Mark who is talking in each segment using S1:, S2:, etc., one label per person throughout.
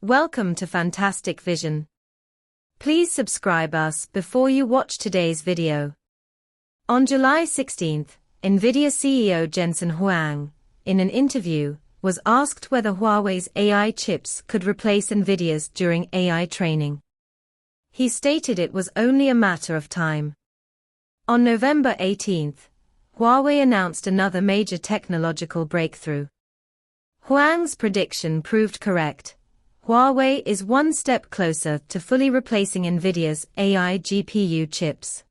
S1: Welcome to Fantastic Vision. Please subscribe us before you watch today's video. On July 16, NVIDIA CEO Jensen Huang, in an interview, was asked whether Huawei's AI chips could replace NVIDIA's during AI training. He stated it was only a matter of time. On November 18, Huawei announced another major technological breakthrough. Huang's prediction proved correct. Huawei is one step closer to fully replacing NVIDIA's AI GPU chips.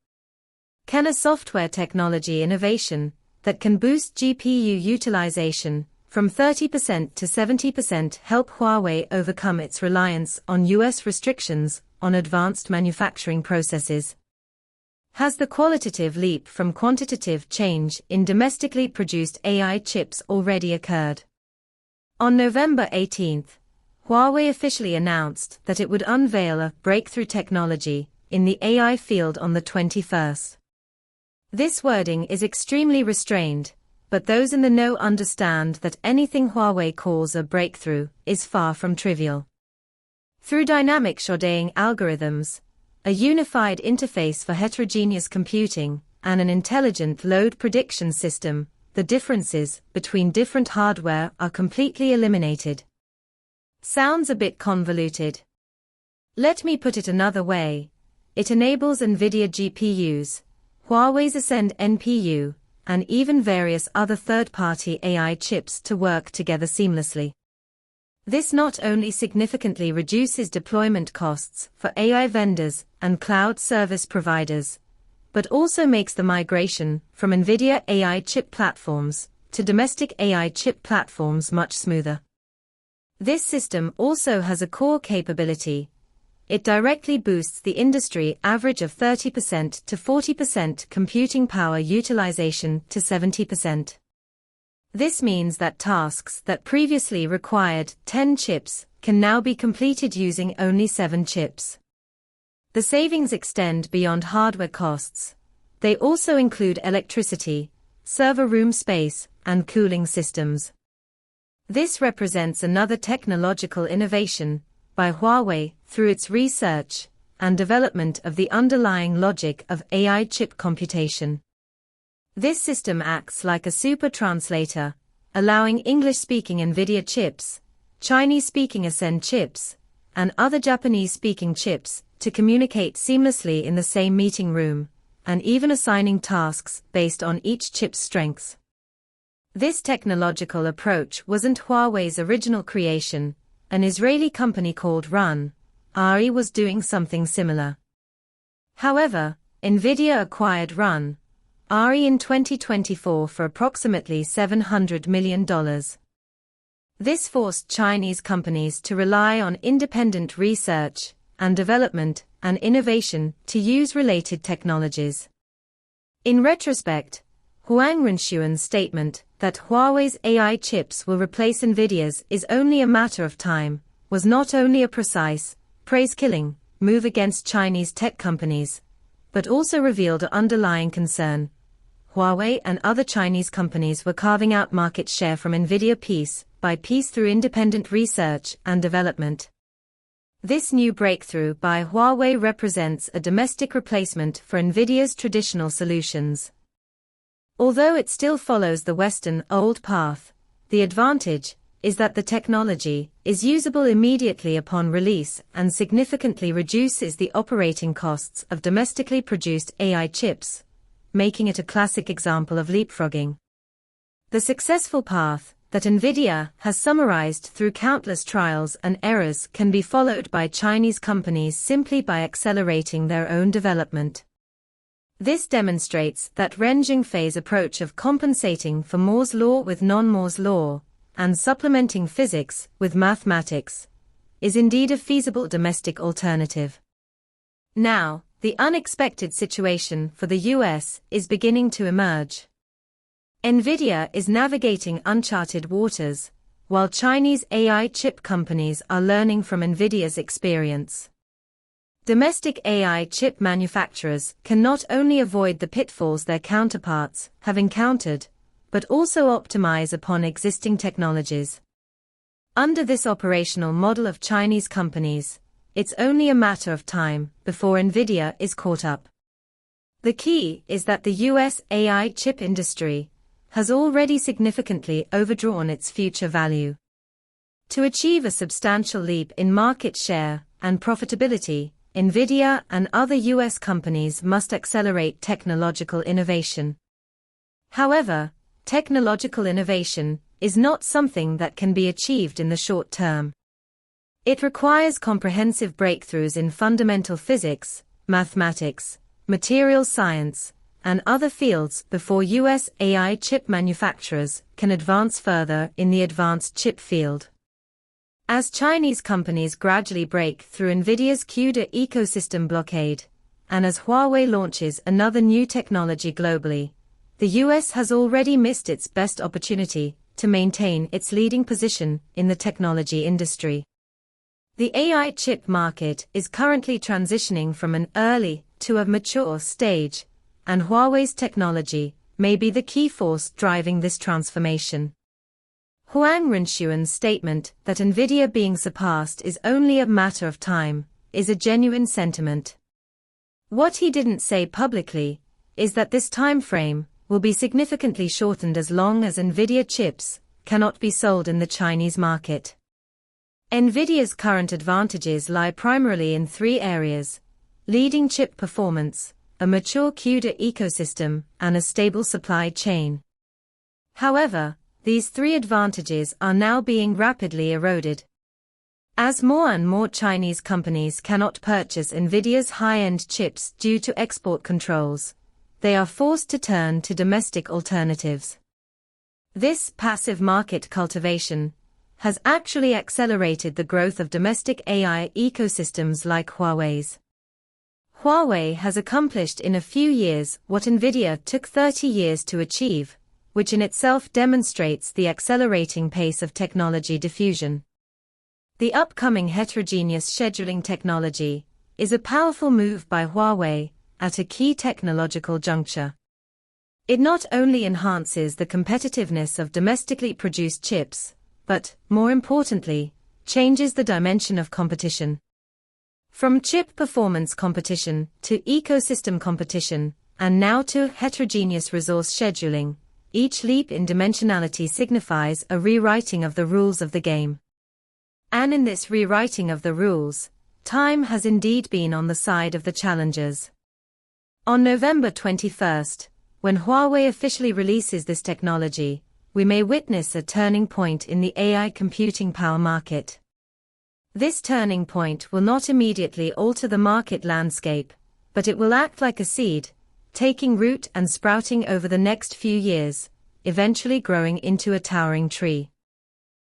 S1: Can a software technology innovation that can boost GPU utilization from 30% to 70% help Huawei overcome its reliance on US restrictions on advanced manufacturing processes? Has the qualitative leap from quantitative change in domestically produced AI chips already occurred? On November 18, Huawei officially announced that it would unveil a breakthrough technology in the AI field on the 21st. This wording is extremely restrained, but those in the know understand that anything Huawei calls a breakthrough is far from trivial. Through dynamic shading algorithms, a unified interface for heterogeneous computing, and an intelligent load prediction system, the differences between different hardware are completely eliminated. Sounds a bit convoluted. Let me put it another way. It enables NVIDIA GPUs, Huawei's Ascend NPU, and even various other third-party AI chips to work together seamlessly. This not only significantly reduces deployment costs for AI vendors and cloud service providers, but also makes the migration from NVIDIA AI chip platforms to domestic AI chip platforms much smoother. This system also has a core capability. It directly boosts the industry average of 30% to 40% computing power utilization to 70%. This means that tasks that previously required 10 chips can now be completed using only 7 chips. The savings extend beyond hardware costs. They also include electricity, server room space, and cooling systems. This represents another technological innovation by Huawei through its research and development of the underlying logic of AI chip computation. This system acts like a super translator, allowing English-speaking NVIDIA chips, Chinese-speaking Ascend chips, and other Japanese-speaking chips to communicate seamlessly in the same meeting room, and even assigning tasks based on each chip's strengths. This technological approach wasn't Huawei's original creation. An Israeli company called RI was doing something similar. However, NVIDIA acquired RI in 2024 for approximately $700 million. This forced Chinese companies to rely on independent research and development and innovation to use related technologies. In retrospect, Huang Renshuan's statement that Huawei's AI chips will replace NVIDIA's is only a matter of time was not only a precise, praise-killing move against Chinese tech companies, but also revealed an underlying concern. Huawei and other Chinese companies were carving out market share from NVIDIA piece by piece through independent research and development. This new breakthrough by Huawei represents a domestic replacement for NVIDIA's traditional solutions. Although it still follows the Western old path, the advantage is that the technology is usable immediately upon release and significantly reduces the operating costs of domestically produced AI chips, making it a classic example of leapfrogging. The successful path that NVIDIA has summarized through countless trials and errors can be followed by Chinese companies simply by accelerating their own development. This demonstrates that Ren Zhengfei's approach of compensating for Moore's law with non-Moore's law, and supplementing physics with mathematics, is indeed a feasible domestic alternative. Now, the unexpected situation for the US is beginning to emerge. NVIDIA is navigating uncharted waters, while Chinese AI chip companies are learning from NVIDIA's experience. Domestic AI chip manufacturers can not only avoid the pitfalls their counterparts have encountered, but also optimize upon existing technologies. Under this operational model of Chinese companies, it's only a matter of time before Nvidia is caught up. The key is that the US AI chip industry has already significantly overdrawn its future value. To achieve a substantial leap in market share and profitability, Nvidia and other US companies must accelerate technological innovation. However, technological innovation is not something that can be achieved in the short term. It requires comprehensive breakthroughs in fundamental physics, mathematics, materials science, and other fields before US AI chip manufacturers can advance further in the advanced chip field. As Chinese companies gradually break through Nvidia's CUDA ecosystem blockade, and as Huawei launches another new technology globally, the US has already missed its best opportunity to maintain its leading position in the technology industry. The AI chip market is currently transitioning from an early to a mature stage, and Huawei's technology may be the key force driving this transformation. Huang Renshuan's statement that Nvidia being surpassed is only a matter of time is a genuine sentiment. What he didn't say publicly is that this time frame will be significantly shortened as long as Nvidia chips cannot be sold in the Chinese market. Nvidia's current advantages lie primarily in three areas: leading chip performance, a mature CUDA ecosystem, and a stable supply chain. However, these three advantages are now being rapidly eroded. As more and more Chinese companies cannot purchase Nvidia's high-end chips due to export controls, they are forced to turn to domestic alternatives. This passive market cultivation has actually accelerated the growth of domestic AI ecosystems like Huawei's. Huawei has accomplished in a few years what Nvidia took 30 years to achieve, which in itself demonstrates the accelerating pace of technology diffusion. The upcoming heterogeneous scheduling technology is a powerful move by Huawei at a key technological juncture. It not only enhances the competitiveness of domestically produced chips, but, more importantly, changes the dimension of competition. From chip performance competition to ecosystem competition, and now to heterogeneous resource scheduling, each leap in dimensionality signifies a rewriting of the rules of the game. And in this rewriting of the rules, time has indeed been on the side of the challengers. On November 21st, when Huawei officially releases this technology, we may witness a turning point in the AI computing power market. This turning point will not immediately alter the market landscape, but it will act like a seed, taking root and sprouting over the next few years, eventually growing into a towering tree.